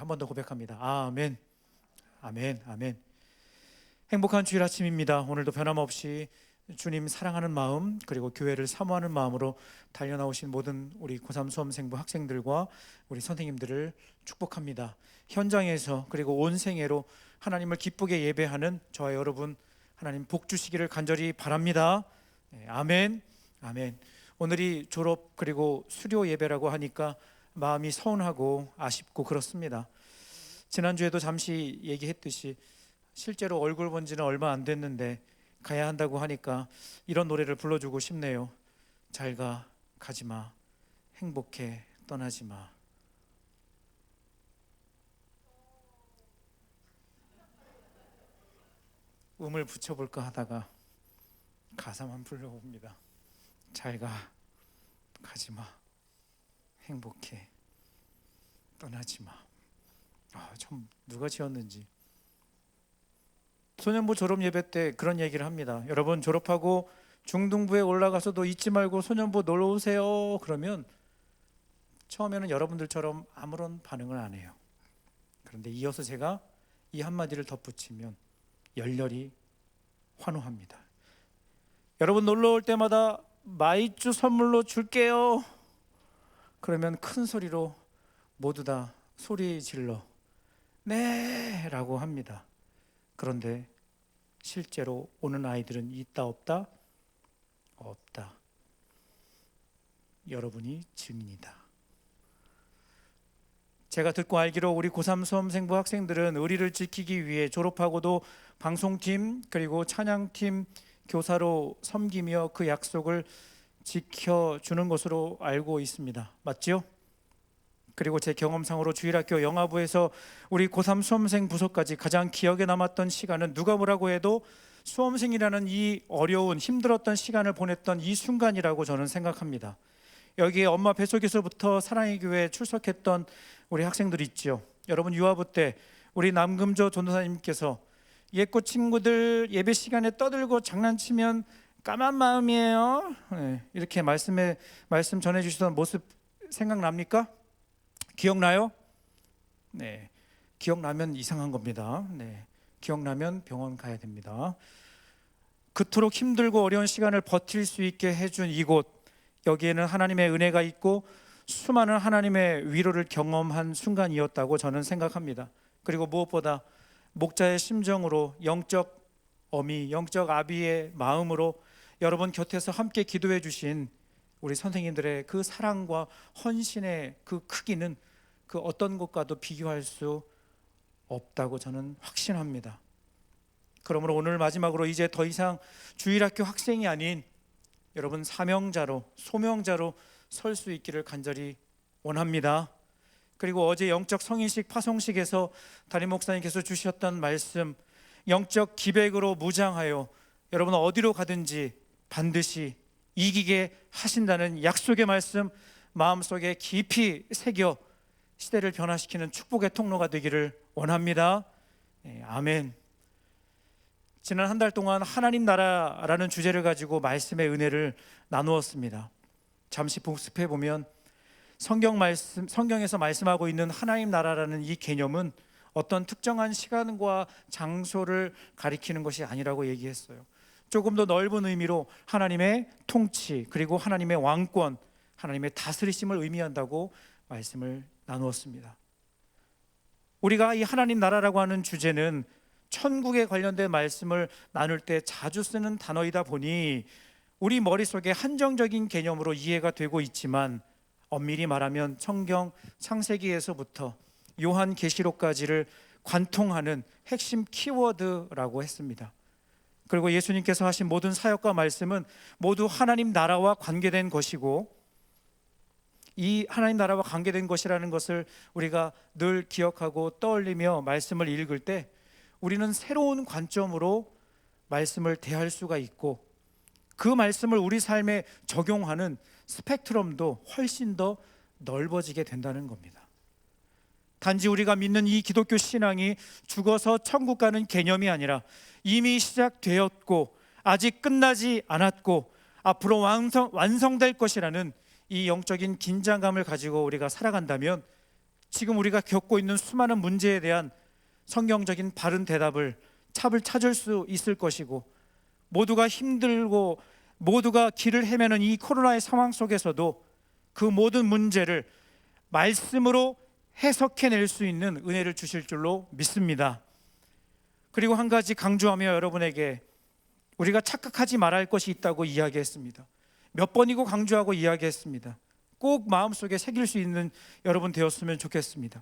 번 더 고백합니다. 아멘, 아멘, 아멘. 행복한 주일 아침입니다. 오늘도 변함없이 주님 사랑하는 마음, 그리고 교회를 사모하는 마음으로 달려나오신 모든 우리 고3 수험생부 학생들과 우리 선생님들을 축복합니다. 현장에서 그리고 온 생애로 하나님을 기쁘게 예배하는 저와 여러분, 하나님 복 주시기를 간절히 바랍니다. 아멘, 아멘. 오늘이 졸업 그리고 수료 예배라고 하니까 마음이 서운하고 아쉽고 그렇습니다. 지난주에도 잠시 얘기했듯이 실제로 얼굴 본 지는 얼마 안 됐는데 가야 한다고 하니까 이런 노래를 불러주고 싶네요. 잘 가, 가지마. 행복해, 떠나지마. 음을 붙여볼까 하다가 가사만 불러봅니다. 잘 가, 가지마. 행복해, 떠나지마. 참 누가 지었는지. 소년부 졸업 예배 때 그런 얘기를 합니다. 여러분 졸업하고 중등부에 올라가서도 잊지 말고 소년부 놀러 오세요. 그러면 처음에는 여러분들처럼 아무런 반응을 안 해요. 그런데 이어서 제가 이 한마디를 덧붙이면 열렬히 환호합니다. 여러분 놀러 올 때마다 마이쮸 선물로 줄게요. 그러면 큰 소리로 모두 다 소리 질러 네 라고 합니다. 그런데 실제로 오는 아이들은 있다 없다? 없다. 여러분이 증인이다. 제가 듣고 알기로 우리 고3 수험생부 학생들은 의리를 지키기 위해 졸업하고도 방송팀 그리고 찬양팀 교사로 섬기며 그 약속을 지켜주는 것으로 알고 있습니다. 맞지요? 그리고 제 경험상으로 주일학교 영화부에서 우리 고3 수험생 부서까지 가장 기억에 남았던 시간은 누가 뭐라고 해도 수험생이라는 이 어려운 힘들었던 시간을 보냈던 이 순간이라고 저는 생각합니다. 여기에 엄마 뱃속에서부터 사랑의 교회에 출석했던 우리 학생들 있죠. 여러분 유아부 때 우리 남금조 전도사님께서 옛꽃 친구들 예배 시간에 떠들고 장난치면 까만 마음이에요. 이렇게 말씀 전해주시던 모습 생각납니까? 기억나요? 네, 기억나면 이상한 겁니다. 네, 기억나면 병원 가야 됩니다. 그토록 힘들고 어려운 시간을 버틸 수 있게 해준 이곳, 여기에는 하나님의 은혜가 있고 수많은 하나님의 위로를 경험한 순간이었다고 저는 생각합니다. 그리고 무엇보다 목자의 심정으로 영적 어미, 영적 아비의 마음으로 여러분 곁에서 함께 기도해 주신 우리 선생님들의 그 사랑과 헌신의 그 크기는 그 어떤 것과도 비교할 수 없다고 저는 확신합니다. 그러므로 오늘 마지막으로 이제 더 이상 주일학교 학생이 아닌 여러분 사명자로 소명자로 설 수 있기를 간절히 원합니다. 그리고 어제 영적 성인식 파송식에서 담임 목사님께서 주셨던 말씀, 영적 기백으로 무장하여 여러분 어디로 가든지 반드시 이기게 하신다는 약속의 말씀 마음속에 깊이 새겨 시대를 변화시키는 축복의 통로가 되기를 원합니다. 아멘. 지난 한 달 동안 하나님 나라라는 주제를 가지고 말씀의 은혜를 나누었습니다. 잠시 복습해 보면 성경에서 말씀하고 있는 하나님 나라라는 이 개념은 어떤 특정한 시간과 장소를 가리키는 것이 아니라고 얘기했어요. 조금 더 넓은 의미로 하나님의 통치 그리고 하나님의 왕권, 하나님의 다스리심을 의미한다고 말씀을 나누었습니다. 우리가 이 하나님 나라라고 하는 주제는 천국에 관련된 말씀을 나눌 때 자주 쓰는 단어이다 보니 우리 머릿속에 한정적인 개념으로 이해가 되고 있지만 엄밀히 말하면 성경 창세기에서부터 요한계시록까지를 관통하는 핵심 키워드라고 했습니다. 그리고 예수님께서 하신 모든 사역과 말씀은 모두 하나님 나라와 관계된 것이고 이 하나님 나라와 관계된 것이라는 것을 우리가 늘 기억하고 떠올리며 말씀을 읽을 때 우리는 새로운 관점으로 말씀을 대할 수가 있고 그 말씀을 우리 삶에 적용하는 스펙트럼도 훨씬 더 넓어지게 된다는 겁니다. 단지 우리가 믿는 이 기독교 신앙이 죽어서 천국 가는 개념이 아니라 이미 시작되었고 아직 끝나지 않았고 앞으로 완성될 것이라는 이 영적인 긴장감을 가지고 우리가 살아간다면 지금 우리가 겪고 있는 수많은 문제에 대한 성경적인 바른 대답을 답을 찾을 수 있을 것이고, 모두가 힘들고 모두가 길을 헤매는 이 코로나의 상황 속에서도 그 모든 문제를 말씀으로 해석해낼 수 있는 은혜를 주실 줄로 믿습니다. 그리고 한 가지 강조하며 여러분에게 우리가 착각하지 말아야 할 것이 있다고 이야기했습니다. 몇 번이고 강조하고 이야기했습니다. 꼭 마음속에 새길 수 있는 여러분 되었으면 좋겠습니다.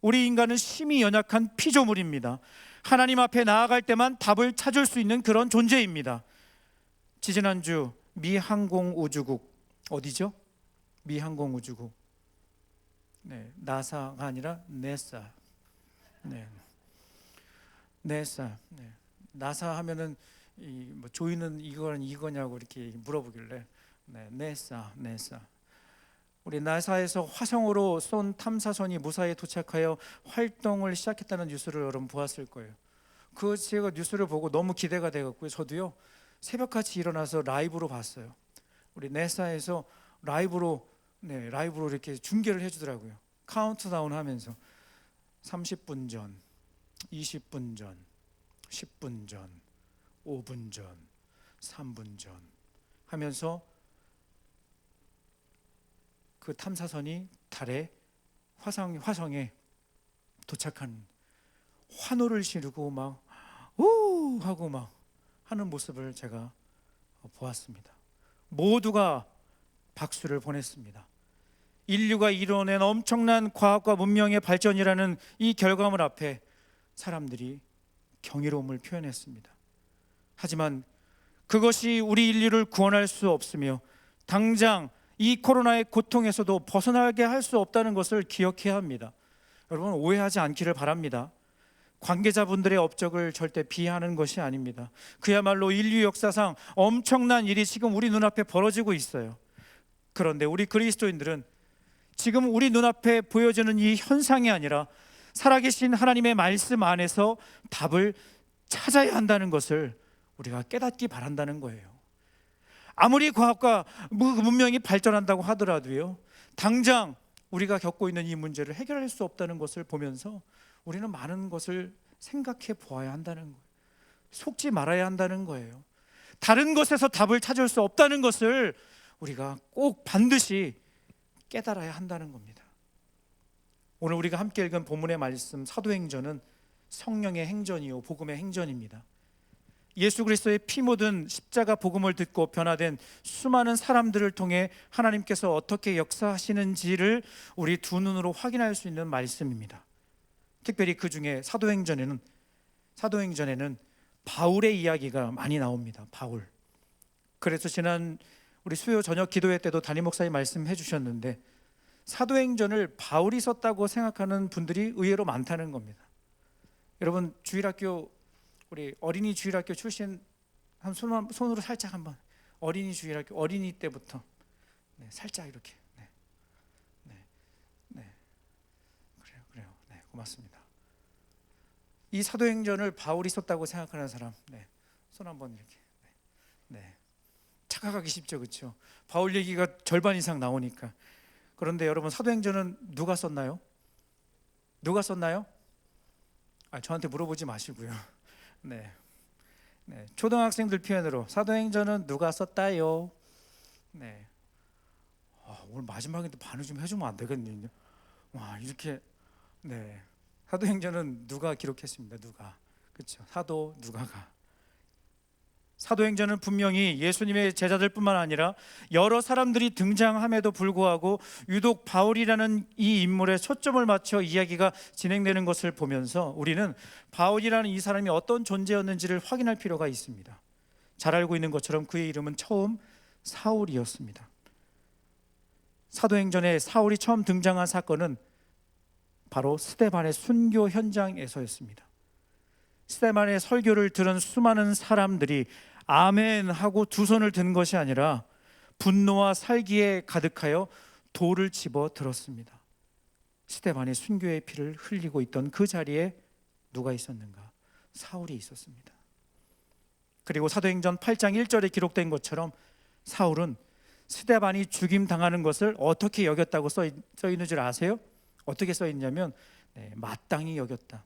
우리 인간은 심히 연약한 피조물입니다. 하나님 앞에 나아갈 때만 답을 찾을 수 있는 그런 존재입니다. 지지난주 미 항공우주국, 어디죠? 미 항공우주국, 나사가 아니라 네사. 네사. 나사 하면은 뭐 조이는 이거냐고 이렇게 물어보길래 네사. 우리 나사에서 화성으로 쏜 탐사선이 무사히 도착하여 활동을 시작했다는 뉴스를 여러분 보았을 거예요. 그 제가 뉴스를 보고 너무 기대가 되었고요. 저도요 새벽같이 일어나서 라이브로 봤어요. 우리 나사에서 라이브로 이렇게 중계를 해주더라고요. 카운트다운 하면서 30분 전, 20분 전, 10분 전, 5분 전, 3분 전 하면서 그 탐사선이 달에 화성에 도착한 환호를 지르고 막 우 하고 막 하는 모습을 제가 보았습니다. 모두가 박수를 보냈습니다. 인류가 이뤄낸 엄청난 과학과 문명의 발전이라는 이 결과물 앞에 사람들이 경이로움을 표현했습니다. 하지만 그것이 우리 인류를 구원할 수 없으며 당장 이 코로나의 고통에서도 벗어나게 할 수 없다는 것을 기억해야 합니다. 여러분 오해하지 않기를 바랍니다. 관계자분들의 업적을 절대 비하하는 것이 아닙니다. 그야말로 인류 역사상 엄청난 일이 지금 우리 눈앞에 벌어지고 있어요. 그런데 우리 그리스도인들은 지금 우리 눈앞에 보여지는 이 현상이 아니라 살아계신 하나님의 말씀 안에서 답을 찾아야 한다는 것을 우리가 깨닫기 바란다는 거예요. 아무리 과학과 문명이 발전한다고 하더라도요, 당장 우리가 겪고 있는 이 문제를 해결할 수 없다는 것을 보면서 우리는 많은 것을 생각해 보아야 한다는 거예요. 속지 말아야 한다는 거예요. 다른 것에서 답을 찾을 수 없다는 것을 우리가 꼭 반드시 깨달아야 한다는 겁니다. 오늘 우리가 함께 읽은 본문의 말씀 사도행전은 성령의 행전이요 복음의 행전입니다. 예수 그리스도의 피 묻은 십자가 복음을 듣고 변화된 수많은 사람들을 통해 하나님께서 어떻게 역사하시는지를 우리 두 눈으로 확인할 수 있는 말씀입니다. 특별히 그 중에 사도행전에는 바울의 이야기가 많이 나옵니다. 바울. 그래서 지난 우리 수요 저녁 기도회 때도 담임 목사님 말씀해 주셨는데 사도행전을 바울이 썼다고 생각하는 분들이 의외로 많다는 겁니다. 여러분 주일학교 우리 어린이 주일학교 출신 한 손으로 살짝 한번 어린이 주일학교 어린이 때부터 살짝 이렇게 그래요 고맙습니다. 이 사도행전을 바울이 썼다고 생각하는 사람 손 한번 이렇게 착각하기 쉽죠, 그렇죠? 바울 얘기가 절반 이상 나오니까. 그런데 여러분 사도행전은 누가 썼나요? 저한테 물어보지 마시고요. 초등학생들 표현으로 사도행전은 누가 썼다요? 오늘 마지막인데 반응 좀 해주면 안 되겠네요. 이렇게 사도행전은 누가 기록했습니다. 누가, 그렇죠? 사도 누가가. 사도행전은 분명히 예수님의 제자들뿐만 아니라 여러 사람들이 등장함에도 불구하고 유독 바울이라는 이 인물에 초점을 맞춰 이야기가 진행되는 것을 보면서 우리는 바울이라는 이 사람이 어떤 존재였는지를 확인할 필요가 있습니다. 잘 알고 있는 것처럼 그의 이름은 처음 사울이었습니다. 사도행전에 사울이 처음 등장한 사건은 바로 스데반의 순교 현장에서였습니다. 스데반의 설교를 들은 수많은 사람들이 아멘 하고 두 손을 든 것이 아니라 분노와 살기에 가득하여 돌을 집어 들었습니다. 스데반이 순교의 피를 흘리고 있던 그 자리에 누가 있었는가? 사울이 있었습니다. 그리고 사도행전 8장 1절에 기록된 것처럼 사울은 스데반이 죽임 당하는 것을 어떻게 여겼다고 써 있는 줄 아세요? 어떻게 써 있냐면 마땅히 여겼다.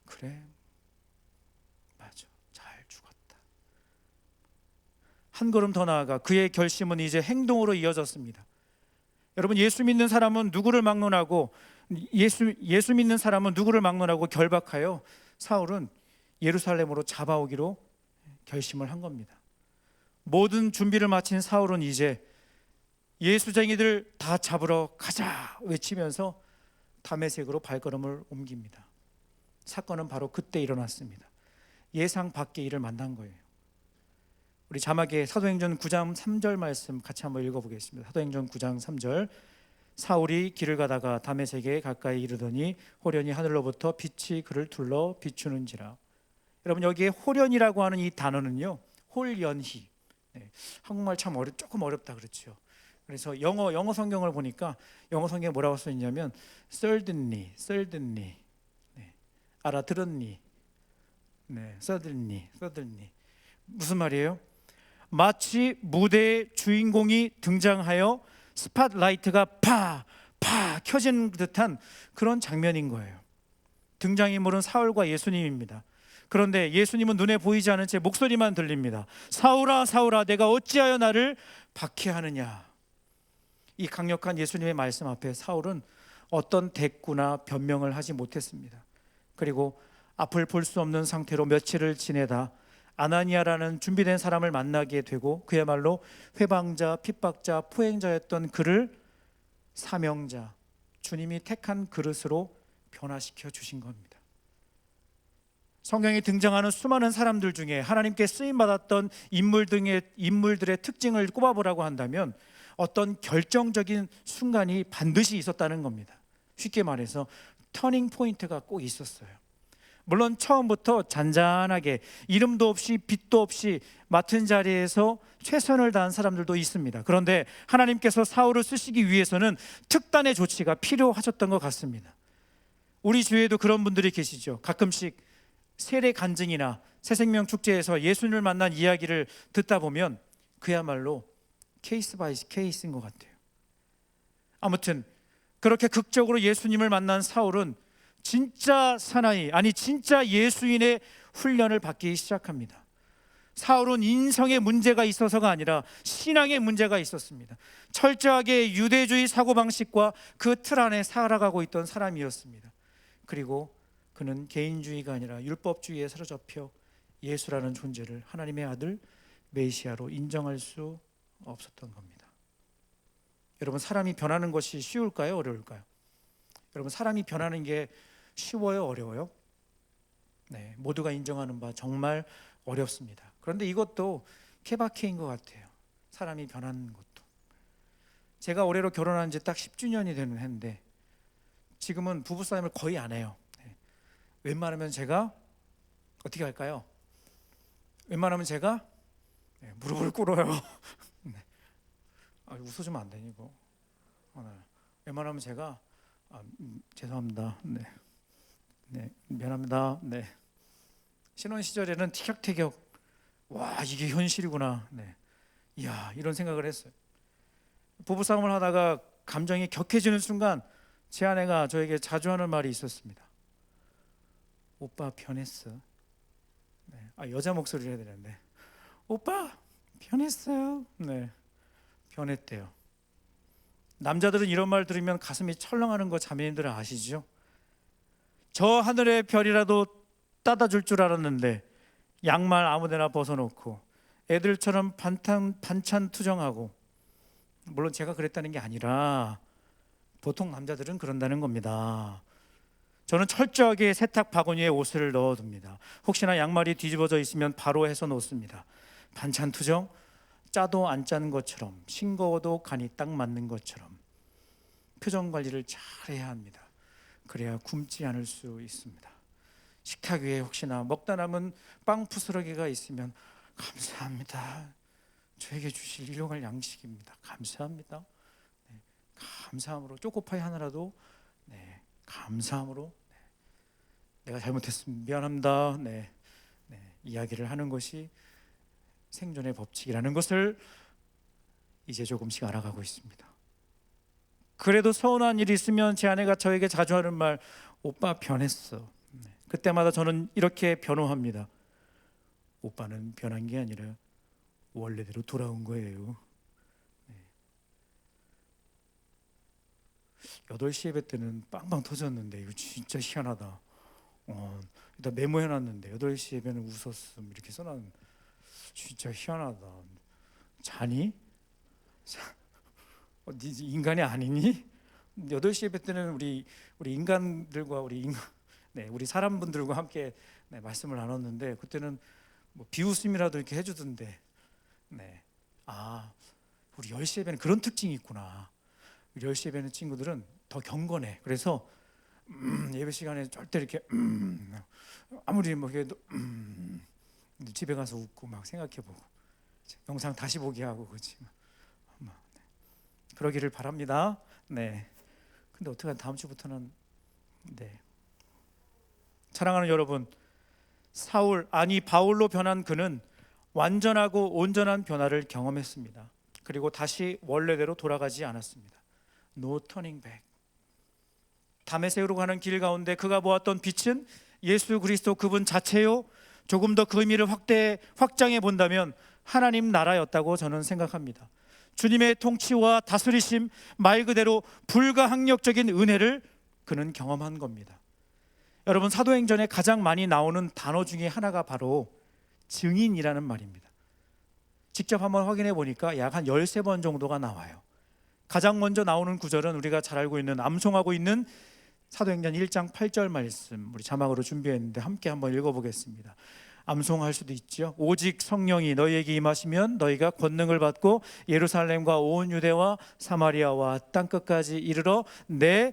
그래, 맞아, 잘 죽었다. 한 걸음 더 나아가 그의 결심은 이제 행동으로 이어졌습니다. 여러분, 예수 믿는 사람은 누구를 막론하고 예수 믿는 사람은 누구를 막론하고 결박하여 사울은 예루살렘으로 잡아오기로 결심을 한 겁니다. 모든 준비를 마친 사울은 이제 예수쟁이들 다 잡으러 가자 외치면서 다메섹으로 발걸음을 옮깁니다. 사건은 바로 그때 일어났습니다. 예상 밖의 일을 만난 거예요. 우리 자막에 사도행전 9장 3절 말씀 같이 한번 읽어보겠습니다. 사도행전 9장 3절. 사울이 길을 가다가 다메섹에 가까이 이르더니 호련히 하늘로부터 빛이 그를 둘러 비추는지라. 여러분, 여기에 호련이라고 하는 이 단어는요, 홀연히, 한국말 참 조금 어렵다 그렇죠. 그래서 영어 성경을 보니까 영어 성경에 뭐라고 써 있냐면 suddenly, 알아들었니? suddenly. 무슨 말이에요? 마치 무대의 주인공이 등장하여 스팟라이트가 파 켜진 듯한 그런 장면인 거예요. 등장인물은 사울과 예수님입니다. 그런데 예수님은 눈에 보이지 않은 채 목소리만 들립니다. 사울아, 사울아, 내가 어찌하여 나를 박해하느냐. 이 강력한 예수님의 말씀 앞에 사울은 어떤 대꾸나 변명을 하지 못했습니다. 그리고 앞을 볼 수 없는 상태로 며칠을 지내다 아나니아라는 준비된 사람을 만나게 되고 그야말로 회방자, 핍박자, 포행자였던 그를 사명자, 주님이 택한 그릇으로 변화시켜 주신 겁니다. 성경에 등장하는 수많은 사람들 중에 하나님께 쓰임받았던 인물들의 특징을 꼽아보라고 한다면 어떤 결정적인 순간이 반드시 있었다는 겁니다. 쉽게 말해서 터닝 포인트가 꼭 있었어요. 물론 처음부터 잔잔하게 이름도 없이 빛도 없이 맡은 자리에서 최선을 다한 사람들도 있습니다. 그런데 하나님께서 사울을 쓰시기 위해서는 특단의 조치가 필요하셨던 것 같습니다. 우리 주위에도 그런 분들이 계시죠. 가끔씩 세례 간증이나 새생명 축제에서 예수님을 만난 이야기를 듣다 보면 그야말로 케이스 바이 케이스인 것 같아요. 아무튼 그렇게 극적으로 예수님을 만난 사울은 진짜 사나이, 아니 진짜 예수인의 훈련을 받기 시작합니다. 사울은 인성의 문제가 있어서가 아니라 신앙의 문제가 있었습니다. 철저하게 유대주의 사고방식과 그 틀 안에 살아가고 있던 사람이었습니다. 그리고 그는 개인주의가 아니라 율법주의에 사로잡혀 예수라는 존재를 하나님의 아들 메시아로 인정할 수 없었던 겁니다. 여러분, 사람이 변하는 것이 쉬울까요? 어려울까요? 여러분, 사람이 변하는 게 쉬워요? 어려워요? 모두가 인정하는 바 정말 어렵습니다. 그런데 이것도 케바케인 것 같아요. 사람이 변하는 것도. 제가 올해로 결혼한 지 딱 10주년이 되는 해인데 지금은 부부싸움을 거의 안 해요. 웬만하면 제가 어떻게 할까요? 웬만하면 제가 무릎을 꿇어요. 웃어주면 안 되니 이거. 웬만하면 제가 죄송합니다. 미안합니다. 신혼 시절에는 티격태격, 와 이게 현실이구나. 이야, 이런 생각을 했어요. 부부싸움을 하다가 감정이 격해지는 순간 제 아내가 저에게 자주 하는 말이 있었습니다. 오빠 변했어. 여자 목소리를 해야 되는데 오빠 변했어요. 변했대요. 남자들은 이런 말 들으면 가슴이 철렁하는 거 자매님들은 아시죠? 저 하늘의 별이라도 따다 줄 줄 알았는데 양말 아무데나 벗어놓고 애들처럼 반찬 투정하고, 물론 제가 그랬다는 게 아니라 보통 남자들은 그런다는 겁니다. 저는 철저하게 세탁 바구니에 옷을 넣어둡니다. 혹시나 양말이 뒤집어져 있으면 바로 해서 놓습니다. 반찬 투정, 짜도 안 짠 것처럼, 싱거워도 간이 딱 맞는 것처럼 표정 관리를 잘 해야 합니다. 그래야 굶지 않을 수 있습니다. 식탁 위에 혹시나 먹다 남은 빵 부스러기가 있으면 감사합니다. 저에게 주실 일용할 양식입니다. 감사합니다. 감사함으로, 초코파이 하나라도 감사함으로 내가 잘못했습니다. 미안합니다. 이야기를 하는 것이 생존의 법칙이라는 것을 이제 조금씩 알아가고 있습니다. 그래도 서운한 일이 있으면 제 아내가 저에게 자주 하는 말, 오빠 변했어. 그때마다 저는 이렇게 변호합니다. 오빠는 변한 게 아니라 원래대로 돌아온 거예요. 8시 예배 때는 빵빵 터졌는데 이거 진짜 희한하다. 일단 메모해놨는데 8시 예배는 웃었음 이렇게 써놨는데 진짜 희한하다. 자니? 네 인간이 아니니? 8시 예배 때는 우리 인간들과 우리 사람분들과 함께 말씀을 나눴는데 그때는 뭐 비웃음이라도 이렇게 해주던데 우리 10시 예배는 그런 특징이 있구나. 우리 10시 예배는 친구들은 더 경건해. 그래서 예배 시간에 절대 이렇게 아무리 뭐 해도 집에 가서 웃고 막 생각해보고 영상 다시 보기 하고 그렇지. 그러기를 바랍니다. 근데 어떻게 다음 주부터는 사랑하는 여러분, 바울로 변한 그는 완전하고 온전한 변화를 경험했습니다. 그리고 다시 원래대로 돌아가지 않았습니다. No turning back. 다메섹으로 가는 길 가운데 그가 보았던 빛은 예수 그리스도 그분 자체요. 조금 더 그 의미를 확장해 본다면 하나님 나라였다고 저는 생각합니다. 주님의 통치와 다스리심, 말 그대로 불가항력적인 은혜를 그는 경험한 겁니다. 여러분, 사도행전에 가장 많이 나오는 단어 중에 하나가 바로 증인이라는 말입니다. 직접 한번 확인해 보니까 약 한 13번 정도가 나와요. 가장 먼저 나오는 구절은 우리가 잘 알고 있는, 암송하고 있는 사도행전 1장 8절 말씀, 우리 자막으로 준비했는데 함께 한번 읽어보겠습니다. 암송할 수도 있죠. 오직 성령이 너희에게 임하시면 너희가 권능을 받고 예루살렘과 온 유대와 사마리아와 땅끝까지 이르러 내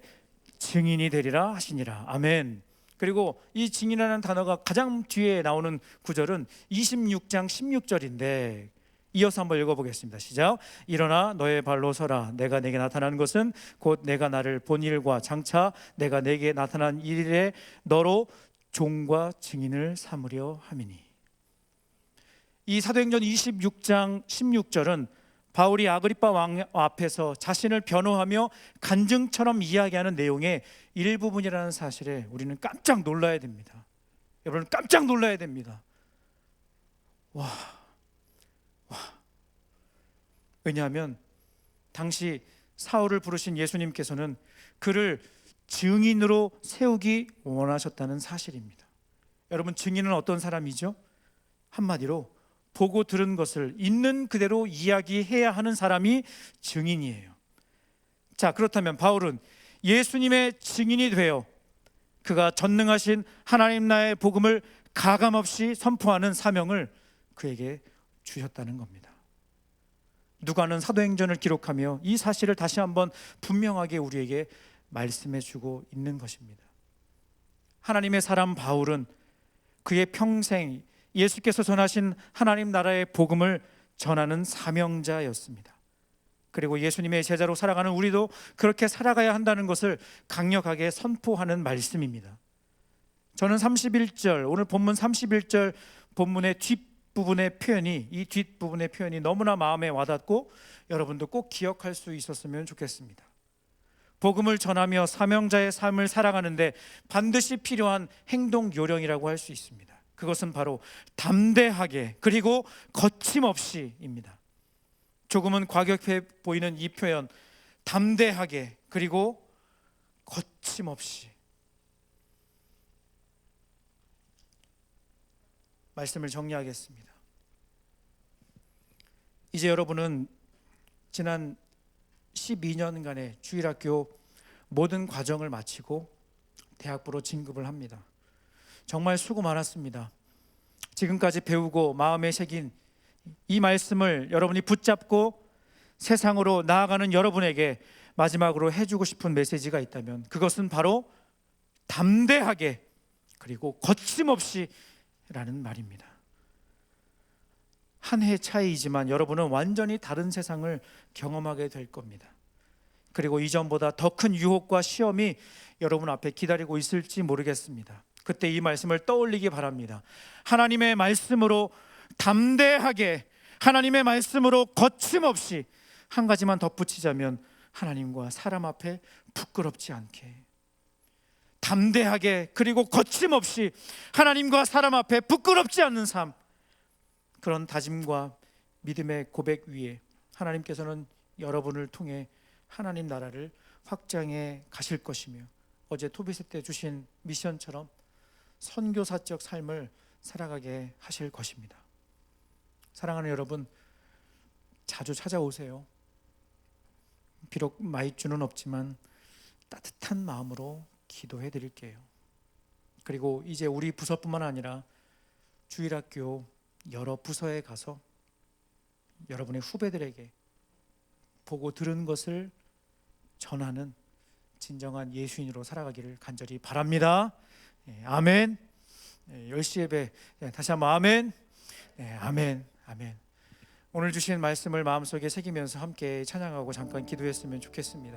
증인이 되리라 하시니라. 아멘. 그리고 이 증인이라는 단어가 가장 뒤에 나오는 구절은 26장 16절인데 이어서 한번 읽어보겠습니다. 시작. 일어나 너의 발로 서라. 내가 내게 나타난 것은 곧 내가 나를 본 일과 장차 내가 내게 나타난 일에 너로 종과 증인을 삼으려 함이니. 이 사도행전 26장 16절은 바울이 아그리빠 왕 앞에서 자신을 변호하며 간증처럼 이야기하는 내용의 일부분이라는 사실에 우리는 깜짝 놀라야 됩니다. 여러분, 깜짝 놀라야 됩니다. 와. 왜냐하면 당시 사울을 부르신 예수님께서는 그를 증인으로 세우기 원하셨다는 사실입니다. 여러분, 증인은 어떤 사람이죠? 한마디로 보고 들은 것을 있는 그대로 이야기해야 하는 사람이 증인이에요. 자, 그렇다면 바울은 예수님의 증인이 되어 그가 전능하신 하나님 나라의 복음을 가감없이 선포하는 사명을 그에게 주셨다는 겁니다. 누가는 사도행전을 기록하며 이 사실을 다시 한번 분명하게 우리에게 말씀해 주고 있는 것입니다. 하나님의 사람 바울은 그의 평생 예수께서 전하신 하나님 나라의 복음을 전하는 사명자였습니다. 그리고 예수님의 제자로 살아가는 우리도 그렇게 살아가야 한다는 것을 강력하게 선포하는 말씀입니다. 저는 31절, 오늘 본문 31절 본문의 뒷부분의 표현이 너무나 마음에 와닿고 여러분도 꼭 기억할 수 있었으면 좋겠습니다. 복음을 전하며 사명자의 삶을 살아가는데 반드시 필요한 행동 요령이라고 할 수 있습니다. 그것은 바로 담대하게 그리고 거침없이입니다. 조금은 과격해 보이는 이 표현, 담대하게 그리고 거침없이. 말씀을 정리하겠습니다. 이제 여러분은 지난 12년간의 주일학교 모든 과정을 마치고 대학부로 진급을 합니다. 정말 수고 많았습니다. 지금까지 배우고 마음에 새긴 이 말씀을 여러분이 붙잡고 세상으로 나아가는 여러분에게 마지막으로 해주고 싶은 메시지가 있다면 그것은 바로 담대하게 그리고 거침없이 라는 말입니다. 한 해 차이이지만 여러분은 완전히 다른 세상을 경험하게 될 겁니다. 그리고 이전보다 더 큰 유혹과 시험이 여러분 앞에 기다리고 있을지 모르겠습니다. 그때 이 말씀을 떠올리기 바랍니다. 하나님의 말씀으로 담대하게, 하나님의 말씀으로 거침없이. 한 가지만 덧붙이자면 하나님과 사람 앞에 부끄럽지 않게, 담대하게 그리고 거침없이 하나님과 사람 앞에 부끄럽지 않는 삶, 그런 다짐과 믿음의 고백 위에 하나님께서는 여러분을 통해 하나님 나라를 확장해 가실 것이며, 어제 토비스 때 주신 미션처럼 선교사적 삶을 살아가게 하실 것입니다. 사랑하는 여러분, 자주 찾아오세요. 비록 마이쮸는 없지만 따뜻한 마음으로 기도해 드릴게요. 그리고 이제 우리 부서뿐만 아니라 주일학교 여러 부서에 가서 여러분의 후배들에게 보고 들은 것을 전하는 진정한 예수인으로 살아가기를 간절히 바랍니다. 아멘. 10시 예배 다시 한번 아멘. 아멘. 아멘. 오늘 주신 말씀을 마음속에 새기면서 함께 찬양하고 잠깐 기도했으면 좋겠습니다.